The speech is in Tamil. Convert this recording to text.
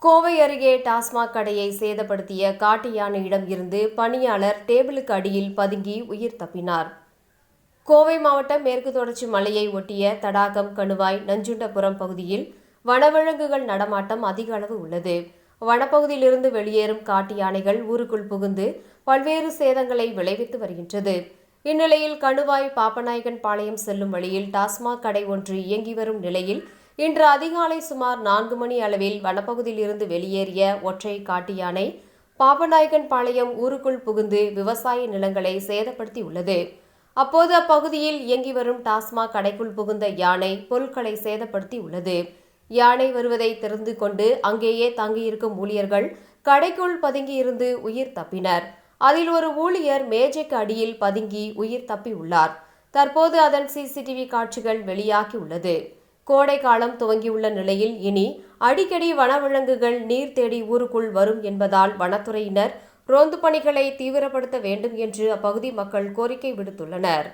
கோவை அருகே டாஸ்மாக் கடையை சேதப்படுத்திய காட்டு யானையிடம் இருந்து பணியாளர் டேபிளுக்கு அடியில் பதுங்கி உயிர் தப்பினார். கோவை மாவட்டம் மேற்கு தொடர்ச்சி மலையை ஒட்டிய தடாகம், கணுவாய், நஞ்சுண்டபுரம் பகுதியில் வனவிலங்குகள் நடமாட்டம் அதிக அளவு உள்ளது. வனப்பகுதியிலிருந்து வெளியேறும் காட்டு யானைகள் ஊருக்குள் புகுந்து பல்வேறு சேதங்களை விளைவித்து வருகின்றது. இந்நிலையில் கணுவாய் பாப்பநாயக்கன் பாளையம் செல்லும் வழியில் டாஸ்மாக் கடை ஒன்று இயங்கி வரும் நிலையில் இன்று அதிகாலை சுமார் 4 மணி அளவில் வனப்பகுதியில் இருந்து வெளியேறிய ஒற்றை காட்டு யானை பாப்பநாயக்கன் பாளையம் ஊருக்குள் புகுந்து விவசாய நிலங்களை சேதப்படுத்தியுள்ளது. அப்போது அப்பகுதியில் இயங்கி வரும் டாஸ்மாக் கடைக்குள் புகுந்த யானை பொருட்களை சேதப்படுத்தியுள்ளது. யானை வருவதை தெரிந்து கொண்டு அங்கேயே தங்கியிருக்கும் ஊழியர்கள் கடைக்குள் பதுங்கியிருந்து உயிர் தப்பினர். அதில் ஒரு ஊழியர் மேஜைக்கு அடியில் பதுங்கி உயிர் தப்பியுள்ளார். தற்போது அதன் சிசிடிவி காட்சிகள் வெளியாகியுள்ளது. கோடை காலம் துவங்கியுள்ள நிலையில் இனி அடிக்கடி வனவிலங்குகள் நீர் தேடி ஊருக்குள் வரும் என்பதால் வனத்துறையினர் ரோந்து பணிகளை தீவிரப்படுத்த வேண்டும் என்று அப்பகுதி மக்கள் கோரிக்கை விடுத்துள்ளனர்.